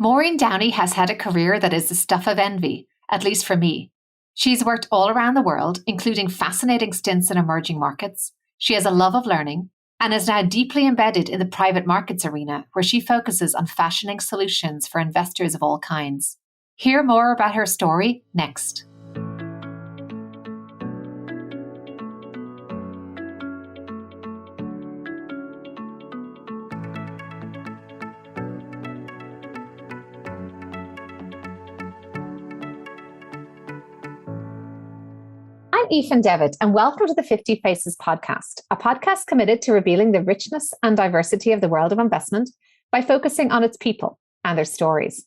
Maureen Downey has had a career that is the stuff of envy, at least for me. She's worked all around the world, including fascinating stints in emerging markets. She has a love of learning and is now deeply embedded in the private markets arena, where she focuses on fashioning solutions for investors of all kinds. Hear more about her story next. I'm Aoife Devitt, and welcome to the 50 Faces podcast, a podcast committed to revealing the richness and diversity of the world of investment by focusing on its people and their stories.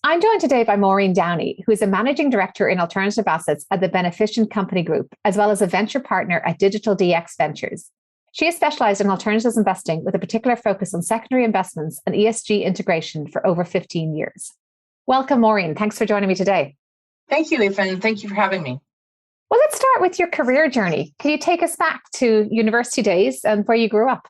I'm joined today by Maureen Downey, who is a managing director in alternative assets at the Beneficient Company Group, as well as a venture partner at DigitalDx Ventures. She has specialized in alternatives investing with a particular focus on secondary investments and ESG integration for over 15 years. Welcome, Maureen. Thanks for joining me today. Thank you, Aoife, and thank you for having me. Well, let's start with your career journey. Can you take us back to university days and where you grew up?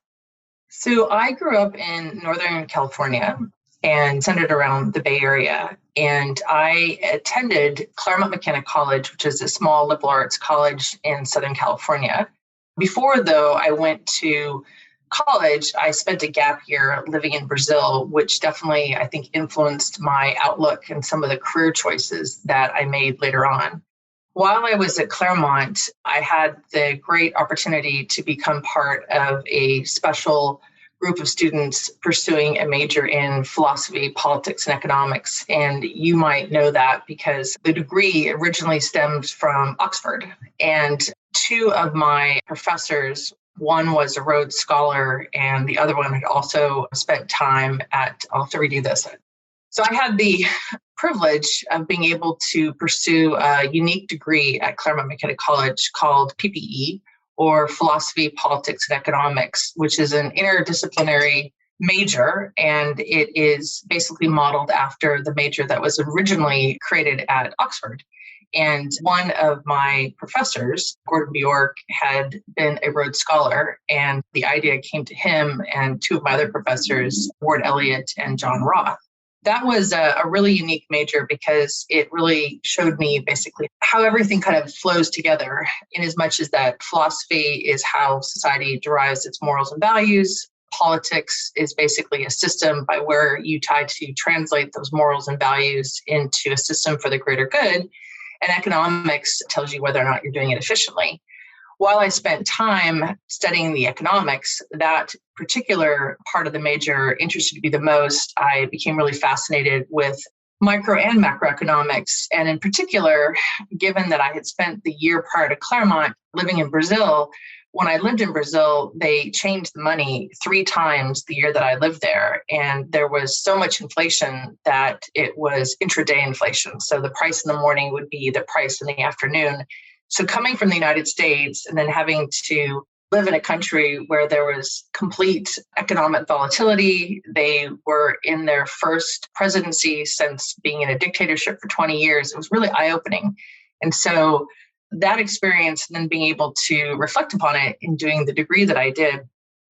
So I grew up in Northern California and centered around the Bay Area. And I attended Claremont McKenna College, which is a small liberal arts college in Southern California. Before, though, I went to college, I spent a gap year living in Brazil, which definitely, I think, influenced my outlook and some of the career choices that I made later on. While I was at Claremont, I had the great opportunity to become part of a special group of students pursuing a major in philosophy, politics, and economics. And you might know that because the degree originally stemmed from Oxford. And two of my professors, one was a Rhodes Scholar, and the other one had also spent time at, I'll have to redo this. So I had the privilege of being able to pursue a unique degree at Claremont McKenna College called PPE, or Philosophy, Politics, and Economics, which is an interdisciplinary major, and it is basically modeled after the major that was originally created at Oxford. And one of my professors, Gordon Bjork, had been a Rhodes Scholar, and the idea came to him and two of my other professors, Ward Elliott and John Roth. That was a really unique major because it really showed me basically how everything kind of flows together, in as much as that philosophy is how society derives its morals and values. Politics is basically a system by where you try to translate those morals and values into a system for the greater good. And economics tells you whether or not you're doing it efficiently. While I spent time studying the economics, that particular part of the major interested me the most. I became really fascinated with micro and macroeconomics. And in particular, given that I had spent the year prior to Claremont living in Brazil, when I lived in Brazil, they changed the money 3 times the year that I lived there. And there was so much inflation that it was intraday inflation. So the price in the morning would be the price in the afternoon. So coming from the United States and then having to live in a country where there was complete economic volatility, they were in their first presidency since being in a dictatorship for 20 years. It was really eye-opening. And so that experience and then being able to reflect upon it in doing the degree that I did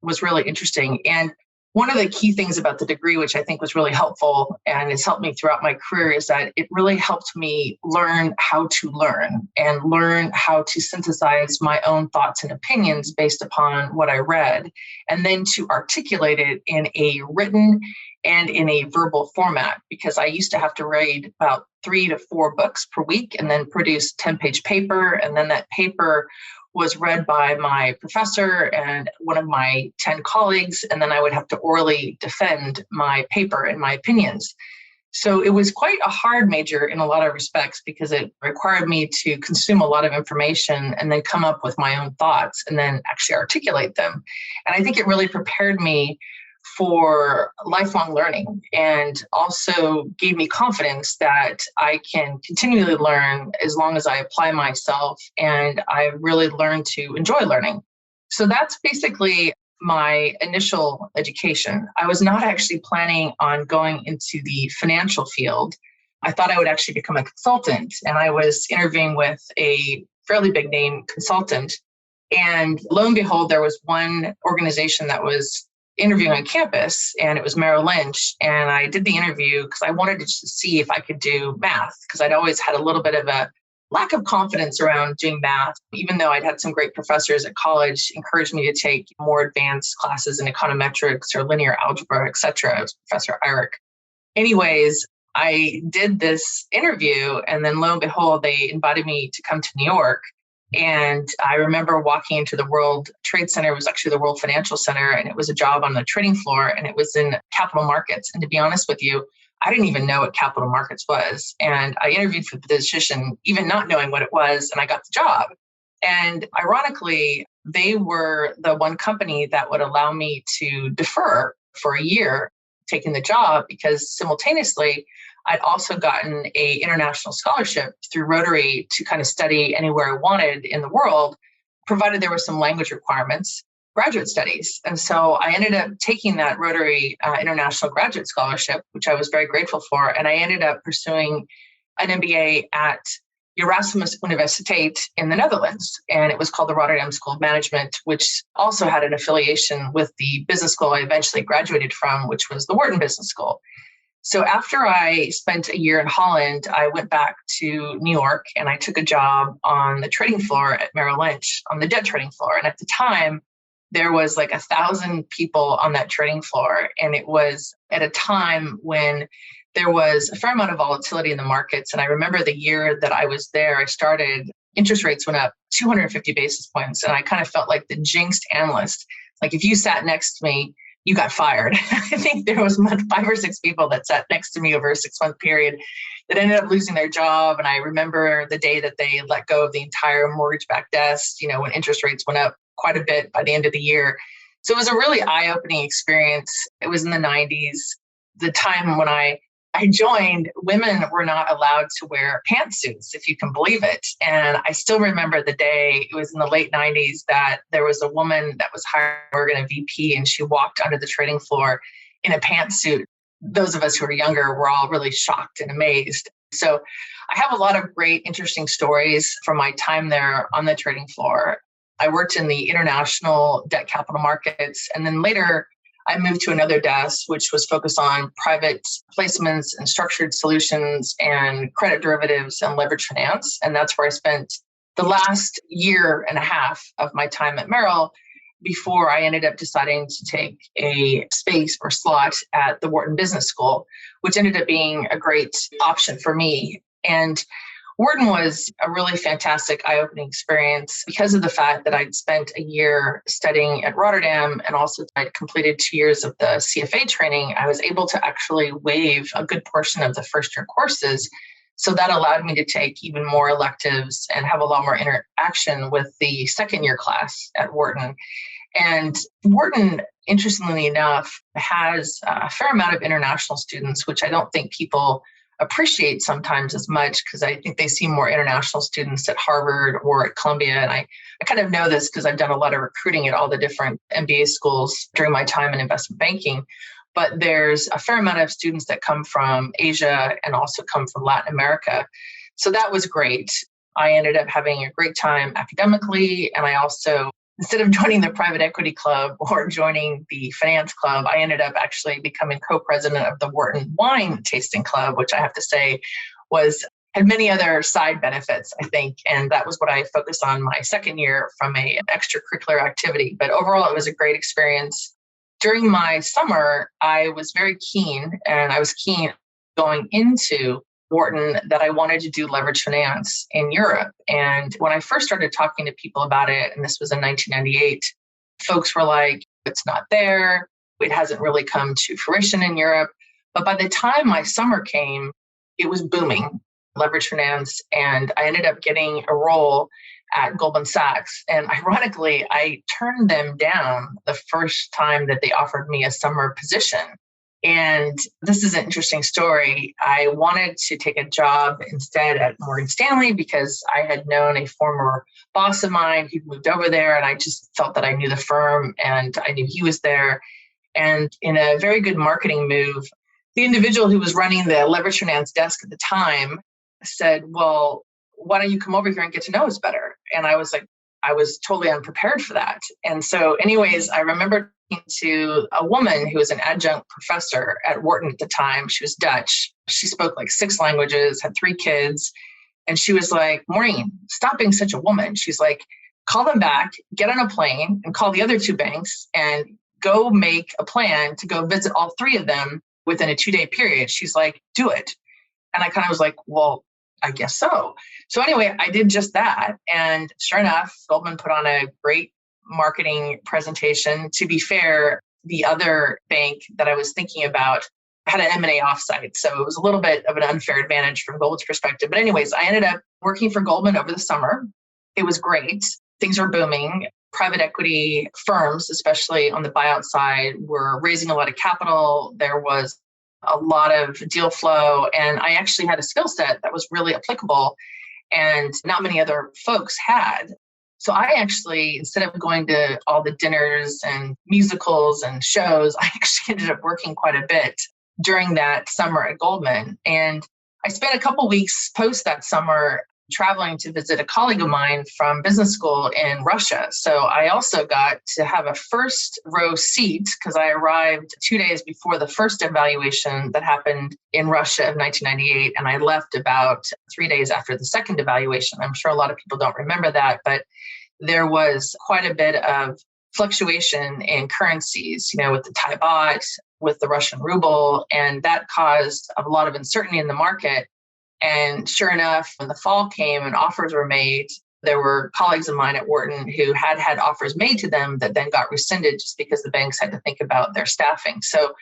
was really interesting. And one of the key things about the degree, which I think was really helpful and has helped me throughout my career, is that it really helped me learn how to learn and learn how to synthesize my own thoughts and opinions based upon what I read, and then to articulate it in a written and in a verbal format, because I used to have to read about 3 to 4 books per week and then produce 10-page paper. And then that paper was read by my professor and one of my 10 colleagues, and then I would have to orally defend my paper and my opinions. So it was quite a hard major in a lot of respects because it required me to consume a lot of information and then come up with my own thoughts and then actually articulate them. And I think it really prepared me for lifelong learning and also gave me confidence that I can continually learn as long as I apply myself, and I really learned to enjoy learning. So that's basically my initial education. I was not actually planning on going into the financial field. I thought I would actually become a consultant, and I was interviewing with a fairly big name consultant. And lo and behold, there was one organization that was interviewing on campus, and it was Merrill Lynch. And I did the interview because I wanted to just see if I could do math, because I'd always had a little bit of a lack of confidence around doing math, even though I'd had some great professors at college encourage me to take more advanced classes in econometrics or linear algebra, et cetera. It was Professor Eyrick. Anyways, I did this interview, and then lo and behold, they invited me to come to New York. And I remember walking into the World Trade Center. It was actually the World Financial Center, and it was a job on the trading floor, and it was in capital markets. And to be honest with you, I didn't even know what capital markets was. And I interviewed for the position, even not knowing what it was, and I got the job. And ironically, they were the one company that would allow me to defer for a year taking the job, because simultaneously, I'd also gotten an international scholarship through Rotary to kind of study anywhere I wanted in the world, provided there were some language requirements, graduate studies. And so I ended up taking that Rotary International Graduate Scholarship, which I was very grateful for. And I ended up pursuing an MBA at Erasmus Universiteit in the Netherlands. And it was called the Rotterdam School of Management, which also had an affiliation with the business school I eventually graduated from, which was the Wharton Business School. So after I spent a year in Holland, I went back to New York and I took a job on the trading floor at Merrill Lynch, on the debt trading floor. And at the time, there was like 1,000 people on that trading floor. And it was at a time when there was a fair amount of volatility in the markets. And I remember the year that I was there, I started, interest rates went up 250 basis points. And I kind of felt like the jinxed analyst. Like if you sat next to me, you got fired. I think there was 5 or 6 people that sat next to me over a 6-month period that ended up losing their job. And I remember the day that they let go of the entire mortgage-backed desk, when interest rates went up quite a bit by the end of the year. So it was a really eye-opening experience. It was in the 90s, the time when I joined, women were not allowed to wear pantsuits, if you can believe it. And I still remember the day, it was in the late 90s, that there was a woman that was hired at Morgan, a VP, and she walked onto the trading floor in a pantsuit. Those of us who were younger were all really shocked and amazed. So I have a lot of great, interesting stories from my time there on the trading floor. I worked in the international debt capital markets, and then later I moved to another desk, which was focused on private placements and structured solutions and credit derivatives and leverage finance. And that's where I spent the last year and a half of my time at Merrill before I ended up deciding to take a space or slot at the Wharton Business School, which ended up being a great option for me. And Wharton was a really fantastic, eye-opening experience because of the fact that I'd spent a year studying at Rotterdam, and also I'd completed 2 years of the CFA training. I was able to actually waive a good portion of the first-year courses. So that allowed me to take even more electives and have a lot more interaction with the second-year class at Wharton. And Wharton, interestingly enough, has a fair amount of international students, which I don't think people appreciate sometimes as much, because I think they see more international students at Harvard or at Columbia. And I kind of know this because I've done a lot of recruiting at all the different MBA schools during my time in investment banking. But there's a fair amount of students that come from Asia and also come from Latin America. So that was great. I ended up having a great time academically. And I also, instead of joining the private equity club or joining the finance club, I ended up actually becoming co-president of the Wharton Wine Tasting Club, which I have to say had many other side benefits, I think. And that was what I focused on my second year from an extracurricular activity. But overall, it was a great experience. During my summer, I was very keen, and I was keen going into Wharton, that I wanted to do leverage finance in Europe. And when I first started talking to people about it, and this was in 1998, folks were like, it's not there. It hasn't really come to fruition in Europe. But by the time my summer came, it was booming, leverage finance. And I ended up getting a role at Goldman Sachs. And ironically, I turned them down the first time that they offered me a summer position. And this is an interesting story. I wanted to take a job instead at Morgan Stanley because I had known a former boss of mine who'd moved over there, and I just felt that I knew the firm and I knew he was there. And in a very good marketing move, the individual who was running the leverage finance desk at the time said, well, why don't you come over here and get to know us better? And I was like, I was totally unprepared for that. And so anyways, I remember to a woman who was an adjunct professor at Wharton at the time. She was Dutch. She spoke like 6 languages, had 3 kids. And she was like, Maureen, stop being such a woman. She's like, call them back, get on a plane and call the other 2 banks and go make a plan to go visit all 3 of them within a 2-day period. She's like, do it. And I kind of was like, well, I guess so. So anyway, I did just that. And sure enough, Goldman put on a great marketing presentation. To be fair, the other bank that I was thinking about had an M&A offsite. So it was a little bit of an unfair advantage from Goldman's perspective. But anyways, I ended up working for Goldman over the summer. It was great. Things were booming. Private equity firms, especially on the buyout side, were raising a lot of capital. There was a lot of deal flow. And I actually had a skill set that was really applicable and not many other folks had. So I actually, instead of going to all the dinners and musicals and shows, I actually ended up working quite a bit during that summer at Goldman. And I spent a couple weeks post that summer traveling to visit a colleague of mine from business school in Russia. So I also got to have a first row seat because I arrived 2 days before the first evaluation that happened in Russia of 1998. And I left about 3 days after the second evaluation. I'm sure a lot of people don't remember that, but there was quite a bit of fluctuation in currencies, with the Thai baht, with the Russian ruble, and that caused a lot of uncertainty in the market. And sure enough, when the fall came and offers were made, there were colleagues of mine at Wharton who had had offers made to them that then got rescinded just because the banks had to think about their staffing. So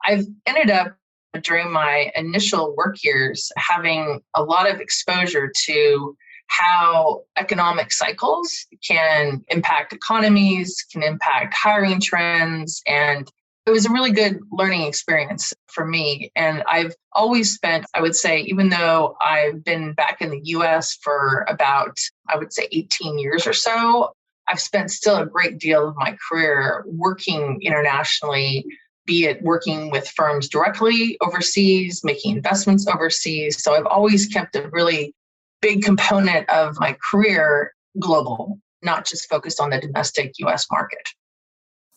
I've ended up during my initial work years having a lot of exposure to how economic cycles can impact economies, can impact hiring trends. And it was a really good learning experience for me. And I've always spent, I would say, even though I've been back in the US for about, 18 years or so, I've spent still a great deal of my career working internationally, be it working with firms directly overseas, making investments overseas. So I've always kept a really big component of my career global, not just focused on the domestic US market.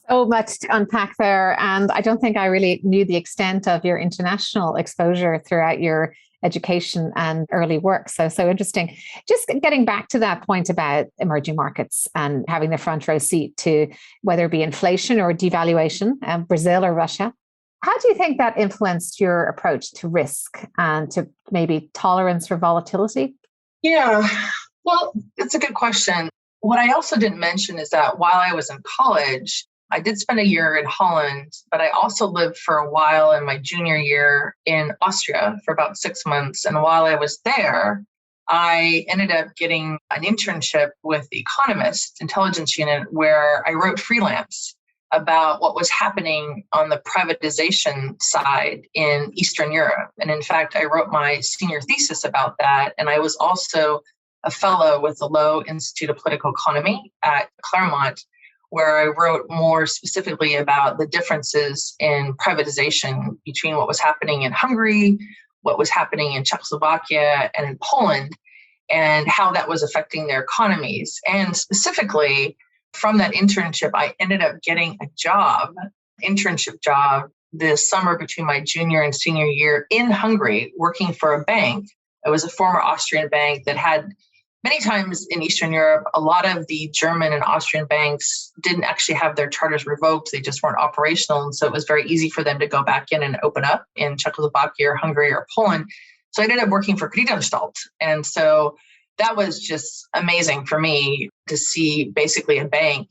So much to unpack there. And I don't think I really knew the extent of your international exposure throughout your education and early work. So interesting. Just getting back to that point about emerging markets and having the front row seat to whether it be inflation or devaluation, Brazil or Russia. How do you think that influenced your approach to risk and to maybe tolerance for volatility? Yeah, well, it's a good question. What I also didn't mention is that while I was in college, I did spend a year in Holland, but I also lived for a while in my junior year in Austria for about 6 months. And while I was there, I ended up getting an internship with The Economist intelligence unit where I wrote freelance about what was happening on the privatization side in Eastern Europe. And in fact, I wrote my senior thesis about that. And I was also a fellow with the Lowe Institute of Political Economy at Claremont, where I wrote more specifically about the differences in privatization between what was happening in Hungary, what was happening in Czechoslovakia and in Poland, and how that was affecting their economies. And specifically, from that internship, I ended up getting a internship job this summer between my junior and senior year in Hungary, working for a bank. It was a former Austrian bank that had many times in Eastern Europe, a lot of the German and Austrian banks didn't actually have their charters revoked. They just weren't operational. And so it was very easy for them to go back in and open up in Czechoslovakia or Hungary or Poland. So I ended up working for Kreditanstalt. And so that was just amazing for me to see basically a bank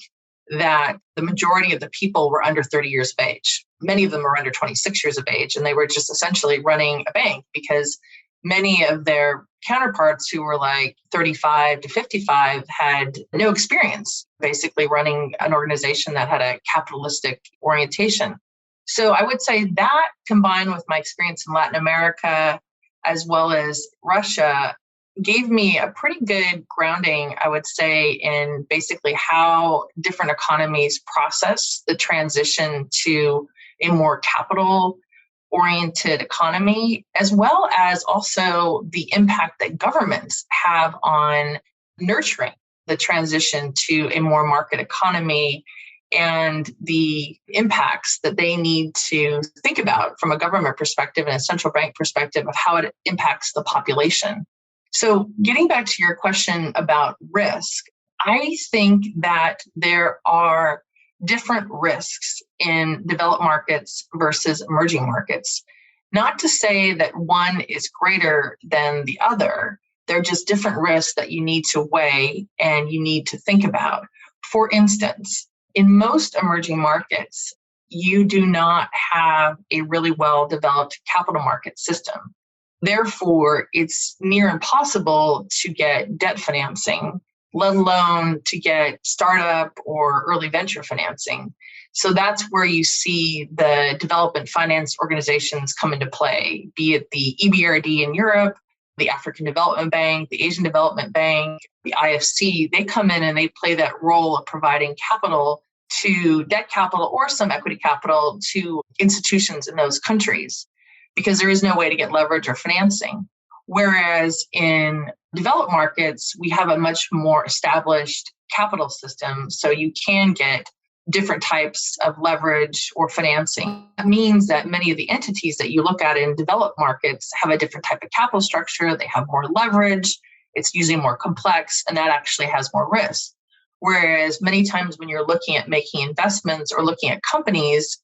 that the majority of the people were under 30 years of age. Many of them were under 26 years of age, and they were just essentially running a bank because many of their counterparts who were like 35 to 55 had no experience basically running an organization that had a capitalistic orientation. So I would say that combined with my experience in Latin America as well as Russia gave me a pretty good grounding, I would say, in basically how different economies process the transition to a more capital-oriented economy, as well as also the impact that governments have on nurturing the transition to a more market economy and the impacts that they need to think about from a government perspective and a central bank perspective of how it impacts the population. So getting back to your question about risk, I think that there are different risks in developed markets versus emerging markets. Not to say that one is greater than the other. They're just different risks that you need to weigh and you need to think about. For instance, in most emerging markets, you do not have a really well-developed capital market system. Therefore, it's near impossible to get debt financing, let alone to get startup or early venture financing. So that's where you see the development finance organizations come into play, be it the EBRD in Europe, the African Development Bank, the Asian Development Bank, the IFC. They come in and they play that role of providing capital to debt capital or some equity capital to institutions in those countries, because there is no way to get leverage or financing. Whereas in developed markets, we have a much more established capital system, so you can get different types of leverage or financing. That means that many of the entities that you look at in developed markets have a different type of capital structure, they have more leverage, it's usually more complex, and that actually has more risk. Whereas many times when you're looking at making investments or looking at companies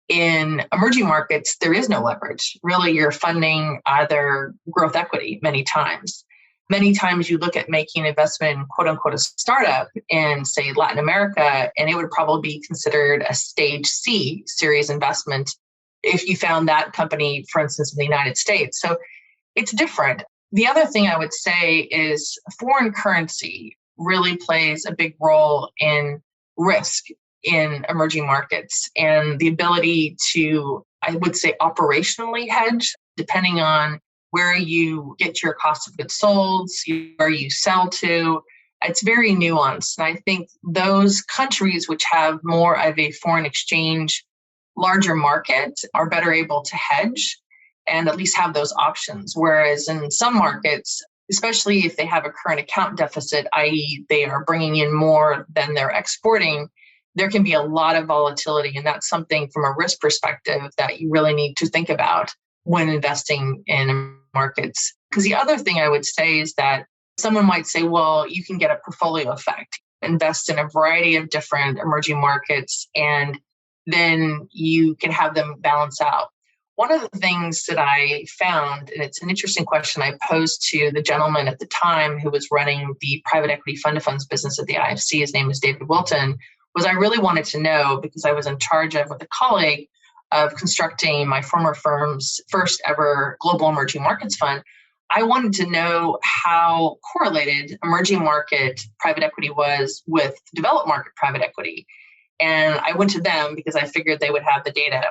in emerging markets, there is no leverage. Really, you're funding either growth equity many times. Many times you look at making an investment in quote unquote a startup in, say, Latin America, and it would probably be considered a stage C series investment if you found that company, for instance, in the United States. So it's different. The other thing I would say is foreign currency really plays a big role in risk in emerging markets and the ability to, I would say, operationally hedge, depending on where you get your cost of goods sold, where you sell to. It's very nuanced. And I think those countries which have more of a foreign exchange, larger market are better able to hedge and at least have those options. Whereas in some markets, especially if they have a current account deficit, i.e. they are bringing in more than they're exporting, there can be a lot of volatility. And that's something from a risk perspective that you really need to think about when investing in markets. Because the other thing I would say is that someone might say, well, you can get a portfolio effect, invest in a variety of different emerging markets, and then you can have them balance out. One of the things that I found, and it's an interesting question I posed to the gentleman at the time who was running the private equity fund of funds business at the IFC, his name is David Wilton, was I really wanted to know, because I was in charge of, with a colleague, of constructing my former firm's first ever global emerging markets fund. I wanted to know how correlated emerging market private equity was with developed market private equity. And I went to them because I figured they would have the data.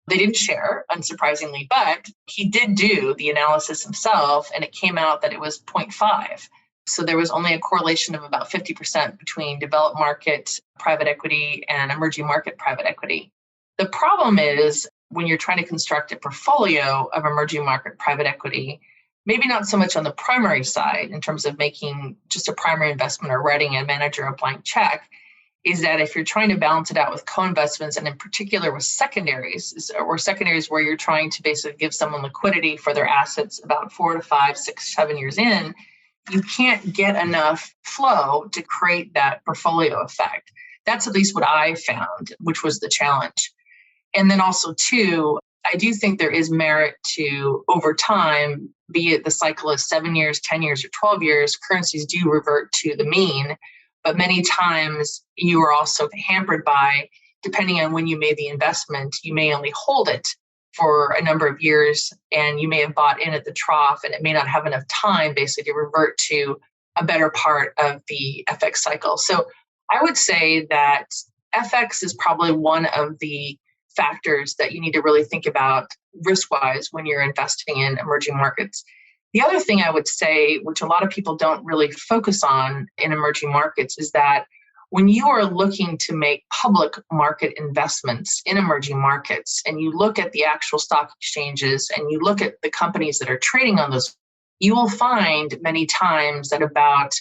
They didn't share, unsurprisingly, but he did do the analysis himself, and it came out that it was 0.5. So there was only a correlation of about 50% between developed market private equity and emerging market private equity. The problem is when you're trying to construct a portfolio of emerging market private equity, maybe not so much on the primary side in terms of making just a primary investment or writing a manager a blank check, is that if you're trying to balance it out with co-investments and in particular with secondaries, or secondaries where you're trying to basically give someone liquidity for their assets about 4 to 5, 6, 7 years in, you can't get enough flow to create that portfolio effect. That's at least what I found, which was the challenge. And then also, too, I do think there is merit to, over time, be it the cycle of 7 years, 10 years, or 12 years, currencies do revert to the mean. But many times you are also hampered by, depending on when you made the investment, you may only hold it for a number of years, and you may have bought in at the trough, and it may not have enough time basically to revert to a better part of the FX cycle. So I would say that FX is probably one of the factors that you need to really think about risk-wise when you're investing in emerging markets. The other thing I would say, which a lot of people don't really focus on in emerging markets, is that when you are looking to make public market investments in emerging markets, and you look at the actual stock exchanges and you look at the companies that are trading on those, you will find many times that about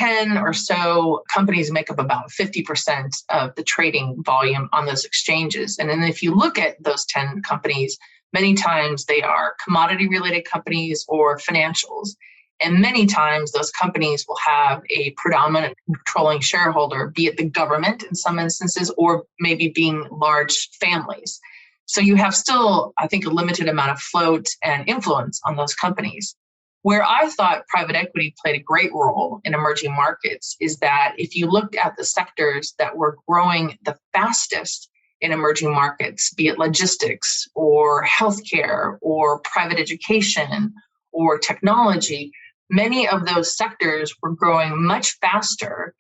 10 or so companies make up about 50% of the trading volume on those exchanges. And then if you look at those 10 companies, many times they are commodity-related companies or financials. And many times those companies will have a predominant controlling shareholder, be it the government in some instances, or maybe being large families. So you have still, I think, a limited amount of float and influence on those companies. Where I thought private equity played a great role in emerging markets is that if you looked at the sectors that were growing the fastest in emerging markets, be it logistics or healthcare or private education or technology, many of those sectors were growing much faster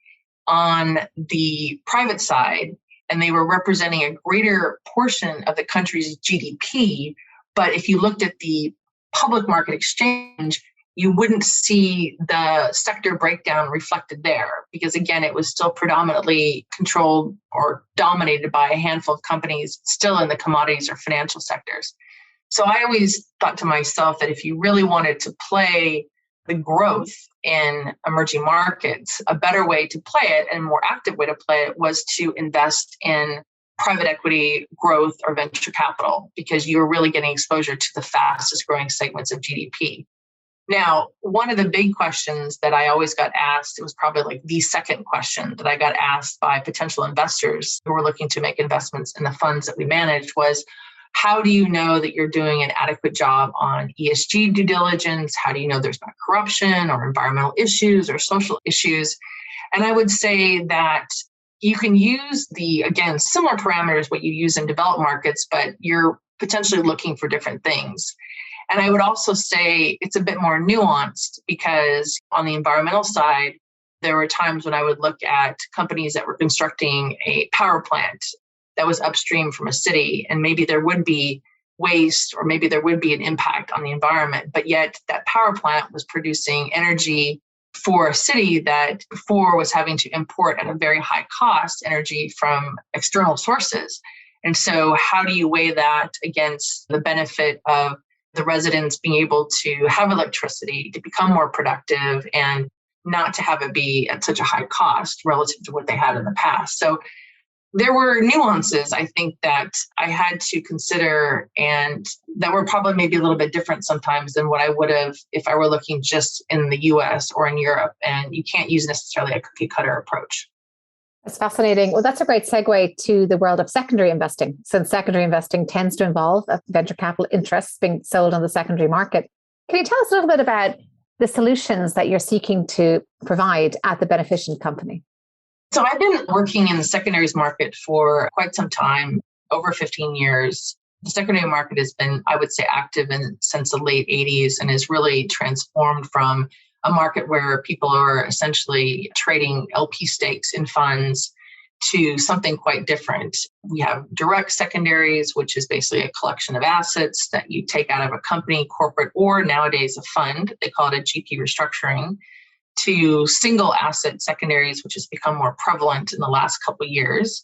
on the private side, and they were representing a greater portion of the country's GDP. But if you looked at the public market exchange, you wouldn't see the sector breakdown reflected there because, again, it was still predominantly controlled or dominated by a handful of companies still in the commodities or financial sectors. So I always thought to myself that if you really wanted to play the growth in emerging markets, a better way to play it and a more active way to play it was to invest in private equity growth or venture capital because you're really getting exposure to the fastest growing segments of GDP. Now, one of the big questions that I always got asked, it was probably like the second question that I got asked by potential investors who were looking to make investments in the funds that we managed was, how do you know that you're doing an adequate job on ESG due diligence? How do you know there's not corruption or environmental issues or social issues? And I would say that you can use again, similar parameters what you use in developed markets, but you're potentially looking for different things. And I would also say it's a bit more nuanced because on the environmental side, there were times when I would look at companies that were constructing a power plant that was upstream from a city, and maybe there would be waste or maybe there would be an impact on the environment, but yet that power plant was producing energy for a city that before was having to import at a very high cost energy from external sources. And so how do you weigh that against the benefit of the residents being able to have electricity, to become more productive, and not to have it be at such a high cost relative to what they had in the past? So there were nuances, I think, that I had to consider and that were probably maybe a little bit different sometimes than what I would have if I were looking just in the US or in Europe. And you can't use necessarily a cookie cutter approach. That's fascinating. Well, that's a great segue to the world of secondary investing, since secondary investing tends to involve venture capital interests being sold on the secondary market. Can you tell us a little bit about the solutions that you're seeking to provide at the Beneficient Company? So I've been working in the secondaries market for quite some time, over 15 years. The secondary market has been, I would say, active since the late 80s and has really transformed from a market where people are essentially trading LP stakes in funds to something quite different. We have direct secondaries, which is basically a collection of assets that you take out of a company, corporate, or nowadays a fund. They call it a GP restructuring, to single asset secondaries, which has become more prevalent in the last couple of years,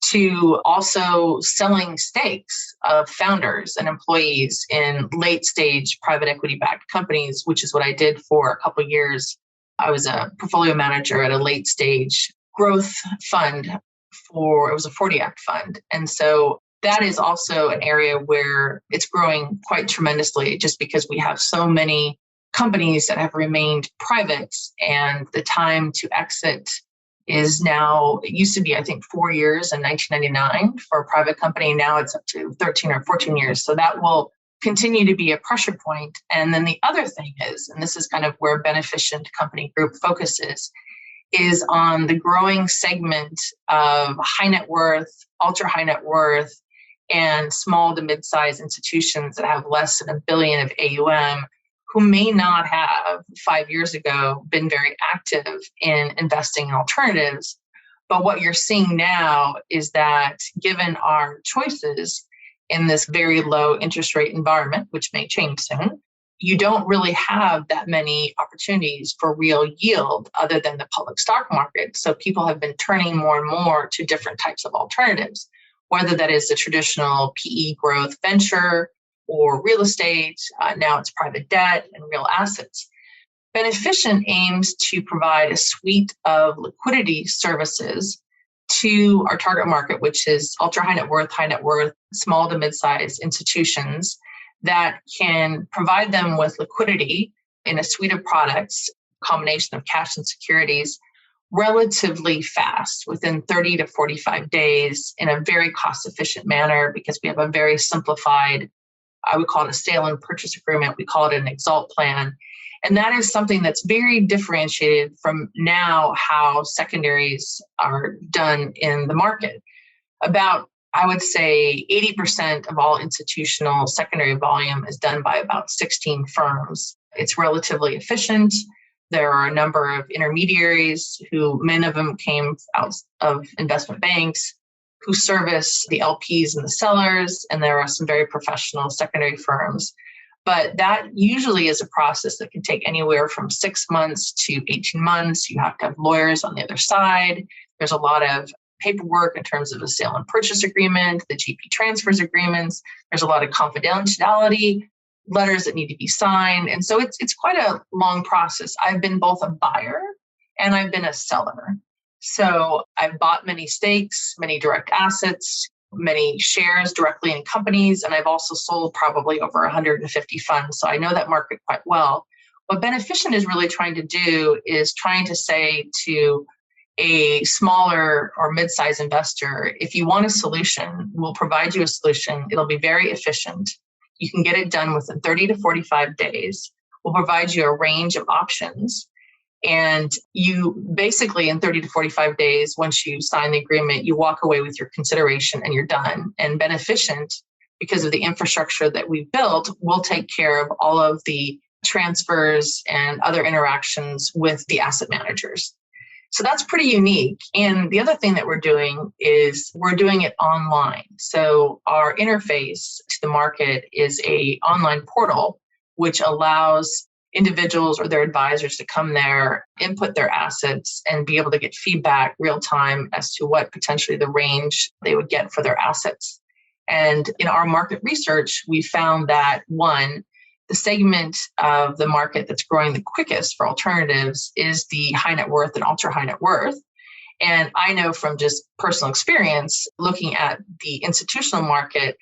to also selling stakes of founders and employees in late stage private equity backed companies, which is what I did for a couple of years. I was a portfolio manager at a late stage growth fund it was a 40 Act fund. And so that is also an area where it's growing quite tremendously just because we have so many companies that have remained private, and the time to exit is now, it used to be, I think, 4 years in 1999 for a private company. Now it's up to 13 or 14 years. So that will continue to be a pressure point. And then the other thing is, and this is kind of where Beneficient Company Group focuses, is on the growing segment of high net worth, ultra high net worth, and small to mid-sized institutions that have less than $1 billion of AUM, who may not have 5 years ago been very active in investing in alternatives. But what you're seeing now is that given our choices in this very low interest rate environment, which may change soon, you don't really have that many opportunities for real yield other than the public stock market. So people have been turning more and more to different types of alternatives, whether that is the traditional PE growth venture or real estate. Now it's private debt and real assets. Beneficient aims to provide a suite of liquidity services to our target market, which is ultra high net worth, small to mid-sized institutions that can provide them with liquidity in a suite of products, combination of cash and securities, relatively fast, within 30 to 45 days, in a very cost-efficient manner, because we have a very simplified, I would call it a sale and purchase agreement. We call it an Exalt plan. And that is something that's very differentiated from now how secondaries are done in the market. About, I would say, 80% of all institutional secondary volume is done by about 16 firms. It's relatively efficient. There are a number of intermediaries who, many of them came out of investment banks, who service the LPs and the sellers, and there are some very professional secondary firms. But that usually is a process that can take anywhere from 6 months to 18 months. You have to have lawyers on the other side. There's a lot of paperwork in terms of a sale and purchase agreement, the GP transfers agreements. There's a lot of confidentiality, letters that need to be signed. And so it's quite a long process. I've been both a buyer and I've been a seller. So I've bought many stakes, many direct assets, many shares directly in companies, and I've also sold probably over 150 funds. So I know that market quite well. What Beneficient is really trying to do is trying to say to a smaller or mid-sized investor, if you want a solution, we'll provide you a solution. It'll be very efficient. You can get it done within 30 to 45 days. We'll provide you a range of options. And you basically, in 30 to 45 days, once you sign the agreement, you walk away with your consideration and you're done. And Beneficient, because of the infrastructure that we've built, will take care of all of the transfers and other interactions with the asset managers. So that's pretty unique. And the other thing that we're doing is we're doing it online. So our interface to the market is an online portal, which allows individuals or their advisors to come there, input their assets, and be able to get feedback real time as to what potentially the range they would get for their assets. And in our market research, we found that one, the segment of the market that's growing the quickest for alternatives is the high net worth and ultra high net worth. And I know from just personal experience, looking at the institutional market,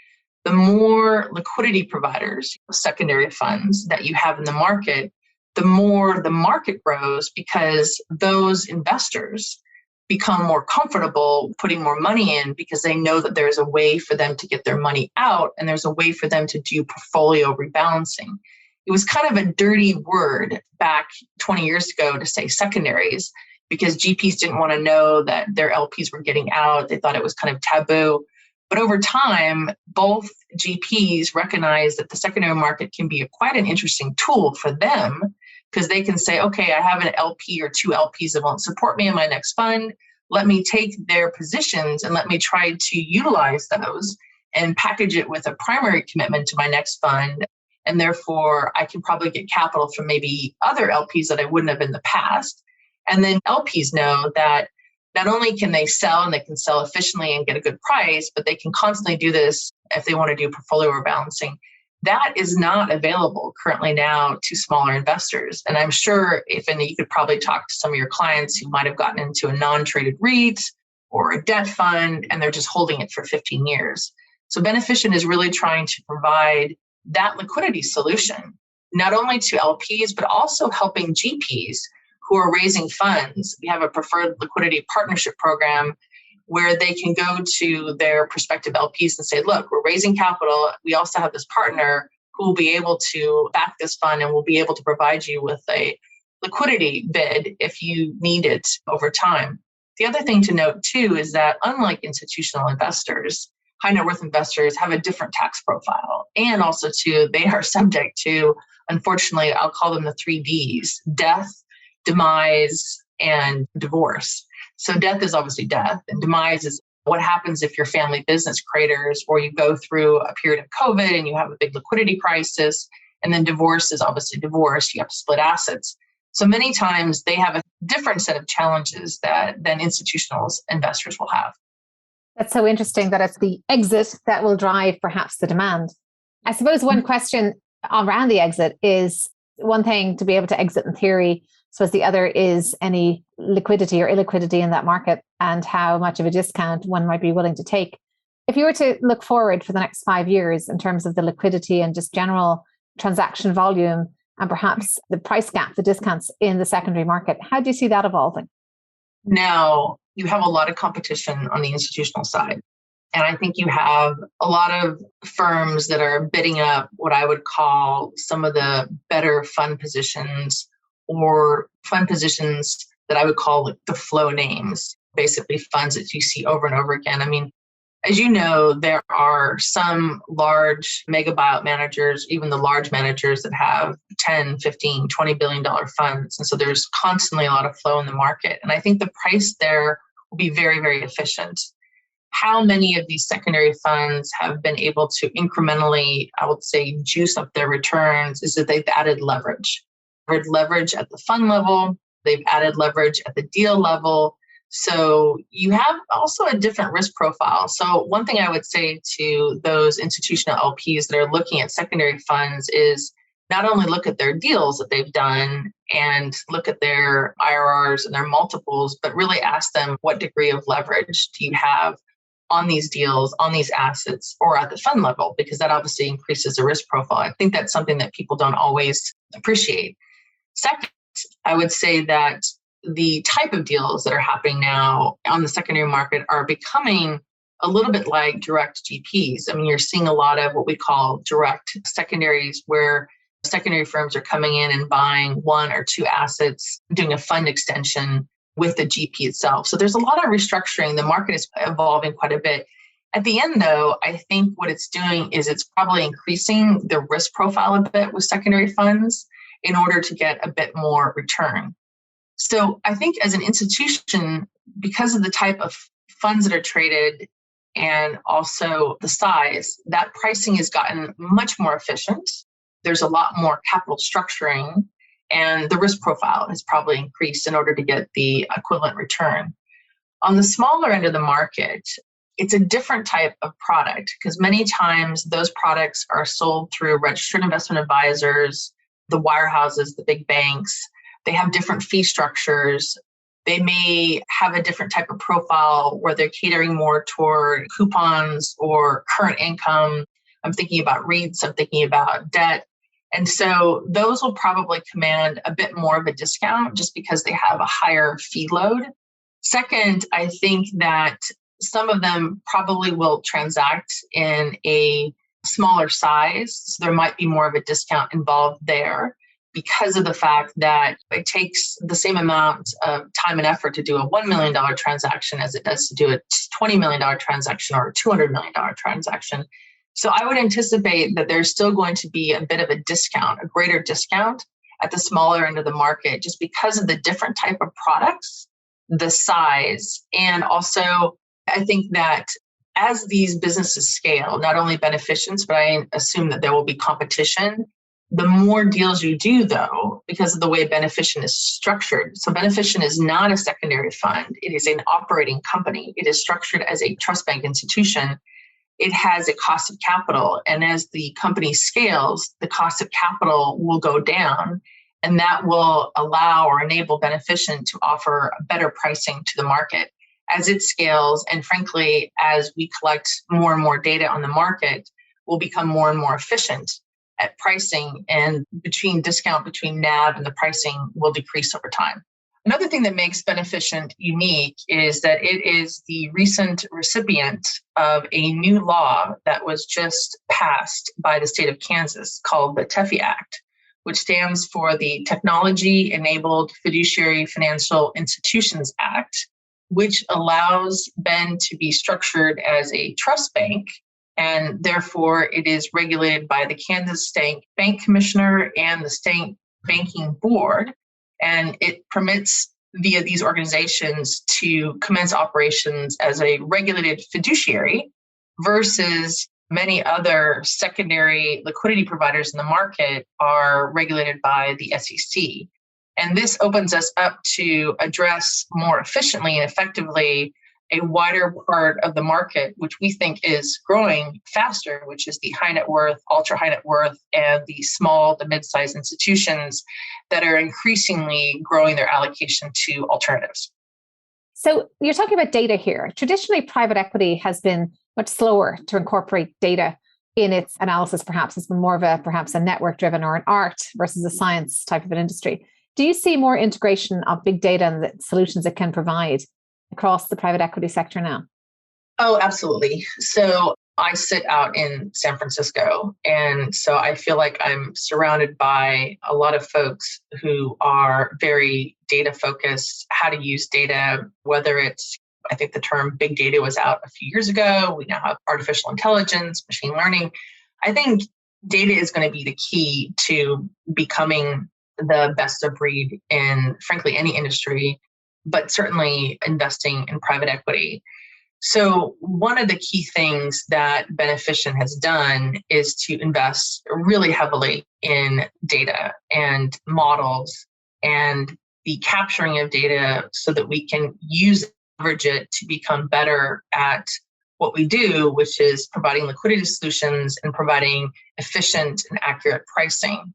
the more liquidity providers, secondary funds that you have in the market, the more the market grows, because those investors become more comfortable putting more money in because they know that there's a way for them to get their money out and there's a way for them to do portfolio rebalancing. It was kind of a dirty word back 20 years ago to say secondaries, because GPs didn't want to know that their LPs were getting out. They thought it was kind of taboo. But over time, both GPs recognize that the secondary market can be quite an interesting tool for them, because they can say, okay, I have an LP or two LPs that won't support me in my next fund. Let me take their positions and let me try to utilize those and package it with a primary commitment to my next fund. And therefore, I can probably get capital from maybe other LPs that I wouldn't have in the past. And then LPs know that not only can they sell and they can sell efficiently and get a good price, but they can constantly do this if they want to do portfolio rebalancing. That is not available currently now to smaller investors. And I'm sure you could probably talk to some of your clients who might have gotten into a non-traded REIT or a debt fund, and they're just holding it for 15 years. So Beneficient is really trying to provide that liquidity solution, not only to LPs, but also helping GPs who are raising funds. We have a preferred liquidity partnership program where they can go to their prospective LPs and say, look, we're raising capital. We also have this partner who will be able to back this fund and will be able to provide you with a liquidity bid if you need it over time. The other thing to note too is that unlike institutional investors, high net worth investors have a different tax profile. And also too, they are subject to, unfortunately, I'll call them the 3 Ds: death, demise, and divorce. So death is obviously death, and demise is what happens if your family business craters or you go through a period of COVID and you have a big liquidity crisis. And then divorce is obviously divorce. You have to split assets. So many times they have a different set of challenges than institutional investors will have. That's so interesting that it's the exit that will drive perhaps the demand. I suppose one question around the exit is, one thing to be able to exit in theory. So as the other is any liquidity or illiquidity in that market and how much of a discount one might be willing to take. If you were to look forward for the next 5 years in terms of the liquidity and just general transaction volume and perhaps the price gap, the discounts in the secondary market, how do you see that evolving? Now, you have a lot of competition on the institutional side. And I think you have a lot of firms that are bidding up what I would call some of the better fund positions, or fund positions that I would call like the flow names, basically funds that you see over and over again. I mean, as you know, there are some large mega buyout managers, even the large managers that have 10, 15, $20 billion funds. And so there's constantly a lot of flow in the market. And I think the price there will be very, very efficient. How many of these secondary funds have been able to incrementally, I would say, juice up their returns is that they've added leverage. They've added leverage at the fund level. They've added leverage at the deal level. So you have also a different risk profile. So one thing I would say to those institutional LPs that are looking at secondary funds is not only look at their deals that they've done and look at their IRRs and their multiples, but really ask them, what degree of leverage do you have on these deals, on these assets, or at the fund level? Because that obviously increases the risk profile. I think that's something that people don't always appreciate. Second, I would say that the type of deals that are happening now on the secondary market are becoming a little bit like direct GPs. I mean, you're seeing a lot of what we call direct secondaries, where secondary firms are coming in and buying one or two assets, doing a fund extension with the GP itself. So there's a lot of restructuring. The market is evolving quite a bit. At the end, though, I think what it's doing is it's probably increasing the risk profile a bit with secondary funds in order to get a bit more return. So I think as an institution, because of the type of funds that are traded and also the size, that pricing has gotten much more efficient. There's a lot more capital structuring, and the risk profile has probably increased in order to get the equivalent return. On the smaller end of the market, it's a different type of product, because many times those products are sold through registered investment advisors, the wirehouses, the big banks. They have different fee structures. They may have a different type of profile where they're catering more toward coupons or current income. I'm thinking about REITs, I'm thinking about debt. And so those will probably command a bit more of a discount just because they have a higher fee load. Second, I think that some of them probably will transact in a smaller size. So there might be more of a discount involved there, because of the fact that it takes the same amount of time and effort to do a $1 million transaction as it does to do a $20 million transaction or a $200 million transaction. So I would anticipate that there's still going to be a bit of a discount, a greater discount at the smaller end of the market, just because of the different type of products, the size. And also, I think that as these businesses scale, not only Beneficients, but I assume that there will be competition. The more deals you do, though, because of the way Beneficient is structured. So Beneficient is not a secondary fund. It is an operating company. It is structured as a trust bank institution. It has a cost of capital. And as the company scales, the cost of capital will go down. And that will allow or enable Beneficient to offer better pricing to the market as it scales. And frankly, as we collect more and more data on the market, we'll become more and more efficient at pricing, and discount between NAV and the pricing will decrease over time. Another thing that makes Beneficient unique is that it is the recent recipient of a new law that was just passed by the state of Kansas called the TEFI Act, which stands for the Technology-Enabled Fiduciary Financial Institutions Act, which allows Ben to be structured as a trust bank. And therefore, it is regulated by the Kansas State Bank Commissioner and the State Banking Board. And it permits, via these organizations, to commence operations as a regulated fiduciary versus many other secondary liquidity providers in the market are regulated by the SEC. And this opens us up to address more efficiently and effectively a wider part of the market, which we think is growing faster, which is the high net worth, ultra high net worth, and the small to mid-sized institutions that are increasingly growing their allocation to alternatives. So you're talking about data here. Traditionally, private equity has been much slower to incorporate data in its analysis. Perhaps it's been more of perhaps a network-driven or an art versus a science type of an industry. Do you see more integration of big data and the solutions it can provide across the private equity sector now? Oh, absolutely. So I sit out in San Francisco, and so I feel like I'm surrounded by a lot of folks who are very data focused, how to use data, whether it's, I think the term big data was out a few years ago. We now have artificial intelligence, machine learning. I think data is going to be the key to becoming the best of breed in, frankly, any industry, but certainly investing in private equity. So one of the key things that Beneficient has done is to invest really heavily in data and models and the capturing of data so that we can leverage it to become better at what we do, which is providing liquidity solutions and providing efficient and accurate pricing.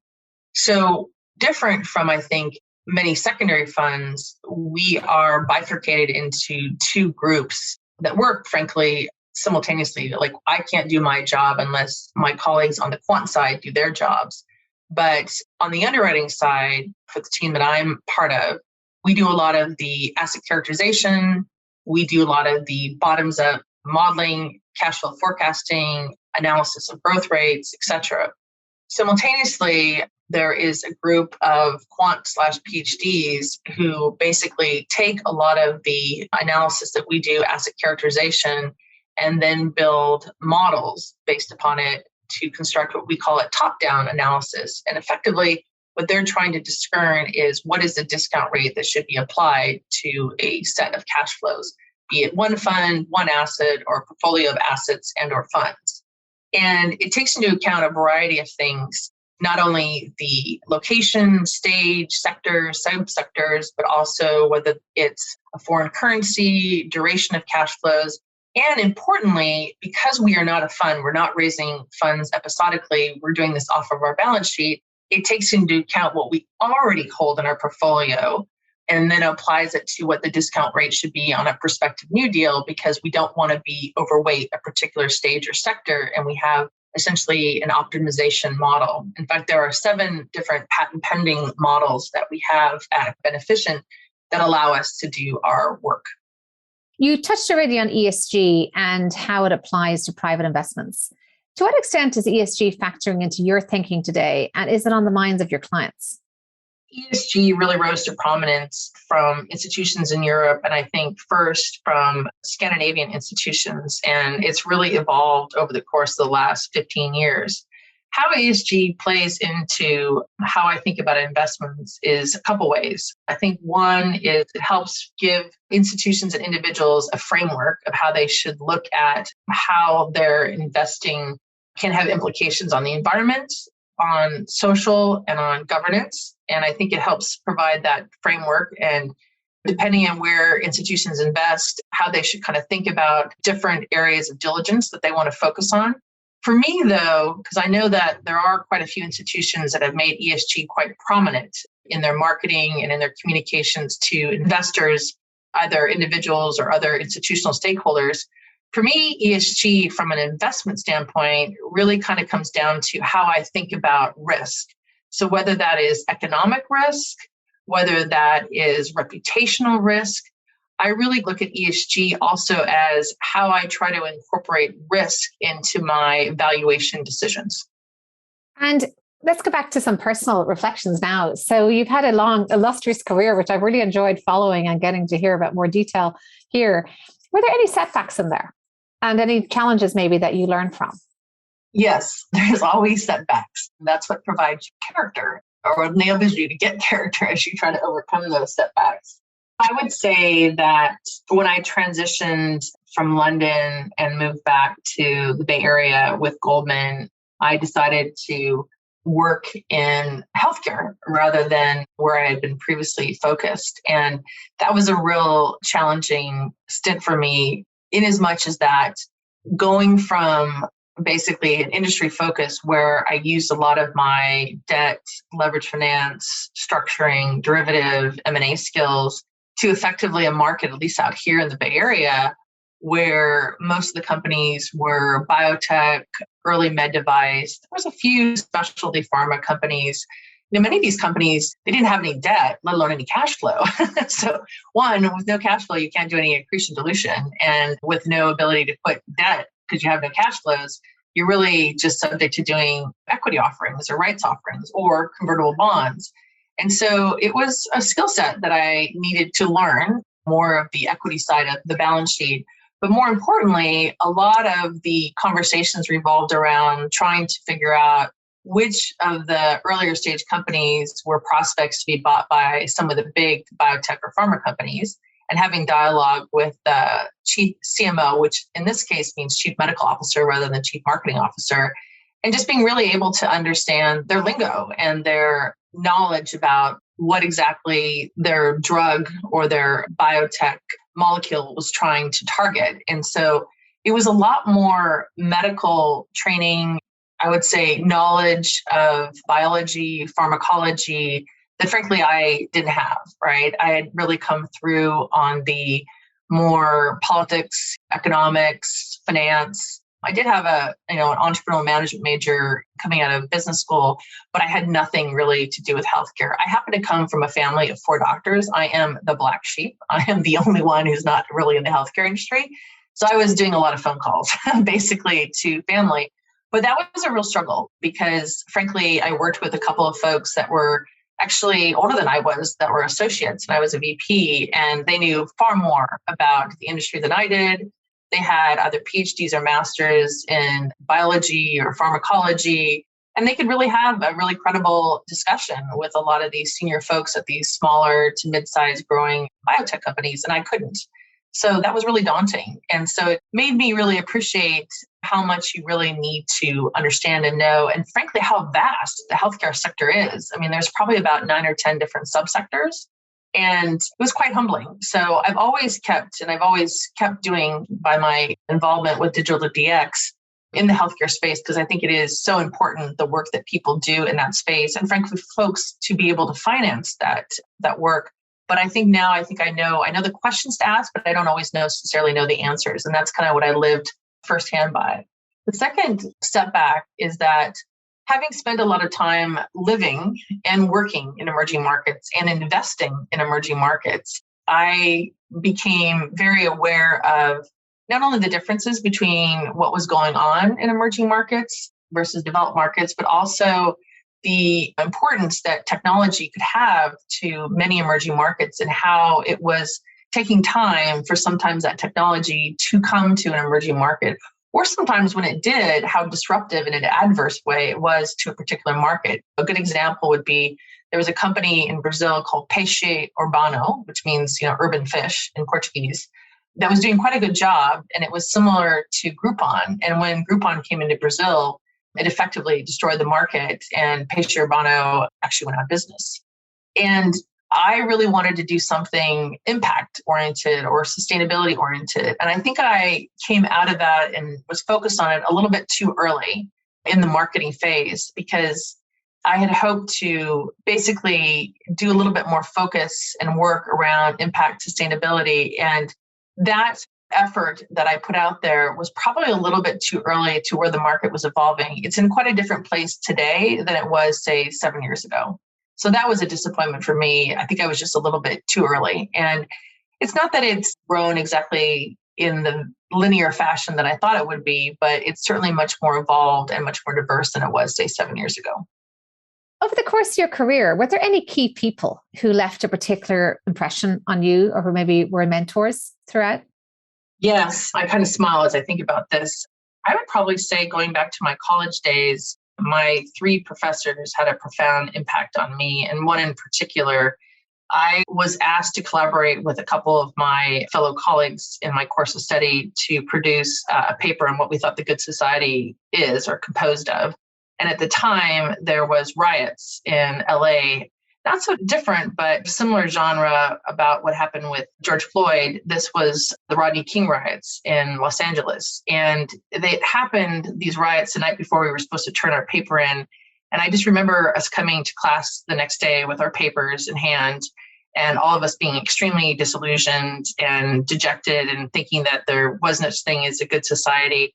So different from, I think, many secondary funds, we are bifurcated into two groups that work, frankly, simultaneously. Like, I can't do my job unless my colleagues on the quant side do their jobs. But on the underwriting side, for the team that I'm part of, we do a lot of the asset characterization. We do a lot of the bottoms up modeling, cash flow forecasting, analysis of growth rates, et cetera. Simultaneously, there is a group of quant/PhDs who basically take a lot of the analysis that we do, asset characterization, and then build models based upon it to construct what we call a top-down analysis. And effectively, what they're trying to discern is what is the discount rate that should be applied to a set of cash flows, be it one fund, one asset, or a portfolio of assets and or funds. And it takes into account a variety of things, not only the location, stage, sectors, subsectors, but also whether it's a foreign currency, duration of cash flows. And importantly, because we are not a fund, we're not raising funds episodically, we're doing this off of our balance sheet, it takes into account what we already hold in our portfolio and then applies it to what the discount rate should be on a prospective new deal, because we don't want to be overweight a particular stage or sector, and we have essentially an optimization model. In fact, there are 7 different patent pending models that we have at Beneficient that allow us to do our work. You touched already on ESG and how it applies to private investments. To what extent is ESG factoring into your thinking today, and is it on the minds of your clients? ESG really rose to prominence from institutions in Europe, and I think first from Scandinavian institutions, and it's really evolved over the course of the last 15 years. How ESG plays into how I think about investments is a couple ways. I think one is it helps give institutions and individuals a framework of how they should look at how their investing can have implications on the environment, on social, and on governance. And I think it helps provide that framework. And depending on where institutions invest, how they should kind of think about different areas of diligence that they want to focus on. For me, though, because I know that there are quite a few institutions that have made ESG quite prominent in their marketing and in their communications to investors, either individuals or other institutional stakeholders. For me, ESG from an investment standpoint really kind of comes down to how I think about risk. So whether that is economic risk, whether that is reputational risk, I really look at ESG also as how I try to incorporate risk into my valuation decisions. And let's go back to some personal reflections now. So you've had a long, illustrious career, which I've really enjoyed following and getting to hear about more detail here. Were there any setbacks in there? And any challenges maybe that you learned from? Yes, there's always setbacks. That's what provides you character, or enables you to get character as you try to overcome those setbacks. I would say that when I transitioned from London and moved back to the Bay Area with Goldman, I decided to work in healthcare rather than where I had been previously focused. And that was a real challenging stint for me, in as much as that going from basically an industry focus where I used a lot of my debt, leverage finance, structuring, derivative, M&A skills to effectively a market, at least out here in the Bay Area, where most of the companies were biotech, early med device. There was a few specialty pharma companies. Many of these companies, they didn't have any debt, let alone any cash flow. So one, with no cash flow, you can't do any accretion dilution. And with no ability to put debt because you have no cash flows, you're really just subject to doing equity offerings or rights offerings or convertible bonds. And so it was a skill set that I needed to learn, more of the equity side of the balance sheet. But more importantly, a lot of the conversations revolved around trying to figure out which of the earlier stage companies were prospects to be bought by some of the big biotech or pharma companies, and having dialogue with the chief CMO, which in this case means chief medical officer rather than chief marketing officer, and just being really able to understand their lingo and their knowledge about what exactly their drug or their biotech molecule was trying to target. And so it was a lot more medical training, I would say, knowledge of biology, pharmacology, that frankly I didn't have, right? I had really come through on the more politics, economics, finance. I did have an entrepreneurial management major coming out of business school, but I had nothing really to do with healthcare. I happen to come from a family of 4 doctors. I am the black sheep. I am the only one who's not really in the healthcare industry. So I was doing a lot of phone calls basically to family. But that was a real struggle because frankly, I worked with a couple of folks that were actually older than I was, that were associates, and I was a VP, and they knew far more about the industry than I did. They had either PhDs or masters in biology or pharmacology, and they could really have a really credible discussion with a lot of these senior folks at these smaller to mid-sized growing biotech companies, and I couldn't. So that was really daunting. And so it made me really appreciate how much you really need to understand and know, and frankly, how vast the healthcare sector is. I mean, there's probably about 9 or 10 different subsectors. And it was quite humbling. So I've always kept doing by my involvement with DigitalDx in the healthcare space, because I think it is so important, the work that people do in that space, and frankly, folks to be able to finance that work. But I think now I know the questions to ask, but I don't always necessarily know the answers. And that's kind of what I lived firsthand by. The second step back is that having spent a lot of time living and working in emerging markets and investing in emerging markets, I became very aware of not only the differences between what was going on in emerging markets versus developed markets, but also the importance that technology could have to many emerging markets and how it was taking time for sometimes that technology to come to an emerging market, or sometimes when it did, how disruptive in an adverse way it was to a particular market. A good example would be there was a company in Brazil called Peixe Urbano, which means urban fish in Portuguese, that was doing quite a good job, and it was similar to Groupon. And when Groupon came into Brazil, it effectively destroyed the market, and Peixe Urbano actually went out of business. And I really wanted to do something impact-oriented or sustainability-oriented. And I think I came out of that and was focused on it a little bit too early in the marketing phase, because I had hoped to basically do a little bit more focus and work around impact sustainability. And that effort that I put out there was probably a little bit too early to where the market was evolving. It's in quite a different place today than it was, say, 7 years ago. So that was a disappointment for me. I think I was just a little bit too early. And it's not that it's grown exactly in the linear fashion that I thought it would be, but it's certainly much more evolved and much more diverse than it was, say, 7 years ago. Over the course of your career, were there any key people who left a particular impression on you or who maybe were mentors throughout? Yes, I kind of smile as I think about this. I would probably say, going back to my college days, my 3 professors had a profound impact on me. And one in particular, I was asked to collaborate with a couple of my fellow colleagues in my course of study to produce a paper on what we thought the good society is or composed of. And at the time, there was riots in LA. Not so different, but similar genre about what happened with George Floyd. This was the Rodney King riots in Los Angeles. And they happened, these riots, the night before we were supposed to turn our paper in. And I just remember us coming to class the next day with our papers in hand, and all of us being extremely disillusioned and dejected and thinking that there was no such thing as a good society.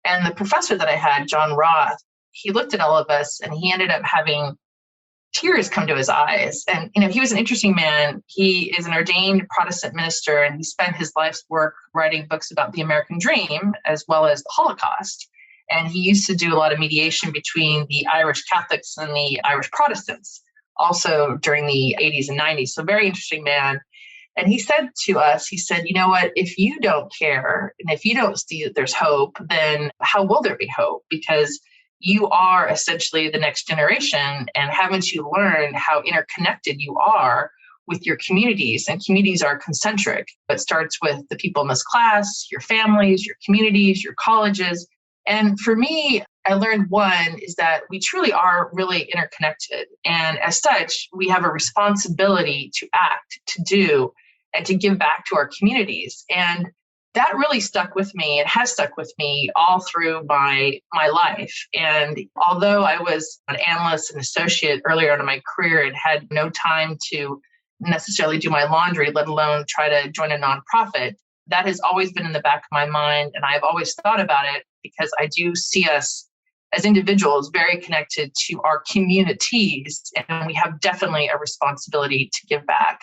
And the professor that I had, John Roth, he looked at all of us and he ended up having tears come to his eyes. And, he was an interesting man. He is an ordained Protestant minister, and he spent his life's work writing books about the American dream as well as the Holocaust. And he used to do a lot of mediation between the Irish Catholics and the Irish Protestants, also during the 80s and 90s. So very interesting man. And he said to us, he said, you know what, if you don't care and if you don't see that there's hope, then how will there be hope? Because you are essentially the next generation, and haven't you learned how interconnected you are with your communities? And communities are concentric. It starts with the people in this class, your families, your communities, your colleges. And for me, I learned one is that we truly are really interconnected. And as such, we have a responsibility to act, to do, and to give back to our communities. And that really stuck with me. It has stuck with me all through my life. And although I was an analyst and associate earlier in my career and had no time to necessarily do my laundry, let alone try to join a nonprofit, that has always been in the back of my mind. And I've always thought about it because I do see us as individuals very connected to our communities, and we have definitely a responsibility to give back.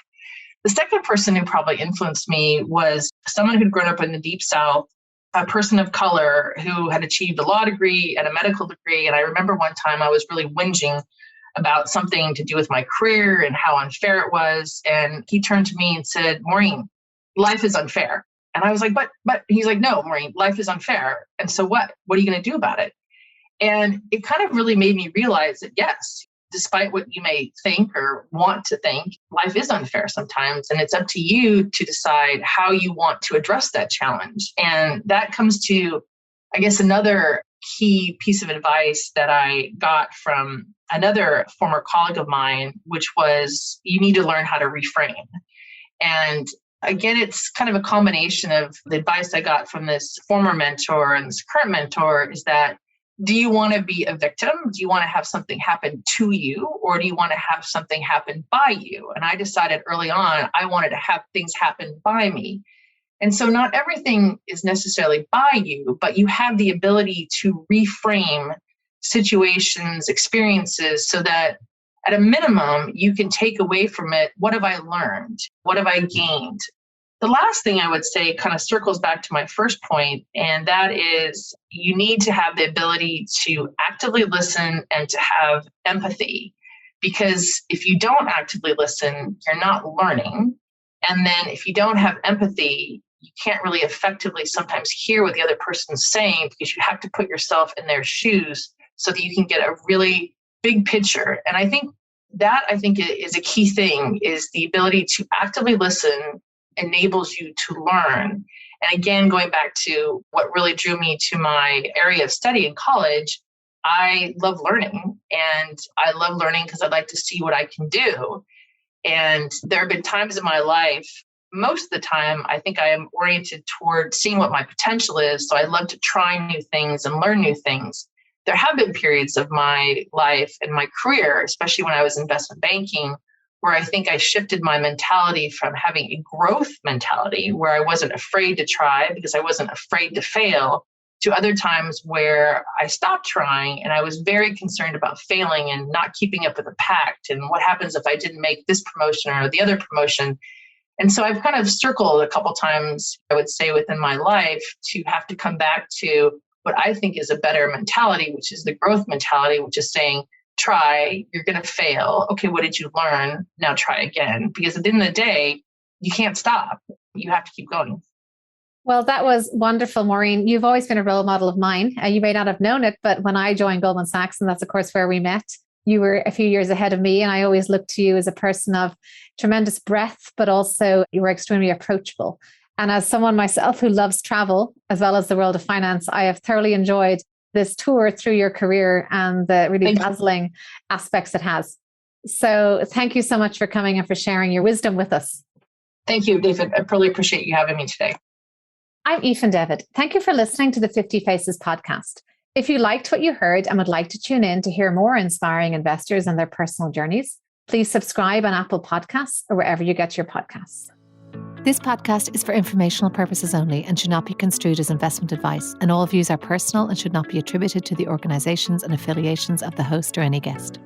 The second person who probably influenced me was someone who'd grown up in the Deep South, a person of color who had achieved a law degree and a medical degree. And I remember one time I was really whinging about something to do with my career and how unfair it was. And he turned to me and said, Maureen, life is unfair. And I was like, but he's like, no, Maureen, life is unfair. And so what? What are you going to do about it? And it kind of really made me realize that, yes, despite what you may think or want to think, life is unfair sometimes. And it's up to you to decide how you want to address that challenge. And that comes to, I guess, another key piece of advice that I got from another former colleague of mine, which was you need to learn how to reframe. And again, it's kind of a combination of the advice I got from this former mentor and this current mentor is that, do you want to be a victim? Do you want to have something happen to you, or do you want to have something happen by you? And I decided early on, I wanted to have things happen by me. And so not everything is necessarily by you, but you have the ability to reframe situations, experiences, so that at a minimum, you can take away from it, what have I learned? What have I gained? The last thing I would say kind of circles back to my first point, and that is you need to have the ability to actively listen and to have empathy. Because if you don't actively listen, you're not learning. And then if you don't have empathy, you can't really effectively sometimes hear what the other person's saying, because you have to put yourself in their shoes so that you can get a really big picture. And I think is a key thing, is the ability to actively listen enables you to learn. And again, going back to what really drew me to my area of study in college, I love learning. And I love learning because I like to see what I can do. And there have been times in my life, most of the time, I think I am oriented toward seeing what my potential is. So I love to try new things and learn new things. There have been periods of my life and my career, especially when I was in investment banking, where I think I shifted my mentality from having a growth mentality where I wasn't afraid to try because I wasn't afraid to fail, to other times where I stopped trying and I was very concerned about failing and not keeping up with the pack. And what happens if I didn't make this promotion or the other promotion? And so I've kind of circled a couple times, I would say, within my life to have to come back to what I think is a better mentality, which is the growth mentality, which is saying, try, you're going to fail. Okay, what did you learn? Now try again. Because at the end of the day, you can't stop. You have to keep going. Well, that was wonderful, Maureen. You've always been a role model of mine. You may not have known it, but when I joined Goldman Sachs, and that's of course where we met, you were a few years ahead of me. And I always looked to you as a person of tremendous breadth, but also you were extremely approachable. And as someone myself who loves travel, as well as the world of finance, I have thoroughly enjoyed this tour through your career and the really dazzling aspects it has. So thank you so much for coming and for sharing your wisdom with us. Thank you, David. I really appreciate you having me today. I'm Aoife David. Thank you for listening to the 50 Faces podcast. If you liked what you heard and would like to tune in to hear more inspiring investors and their personal journeys, please subscribe on Apple Podcasts or wherever you get your podcasts. This podcast is for informational purposes only and should not be construed as investment advice, and all views are personal and should not be attributed to the organizations and affiliations of the host or any guest.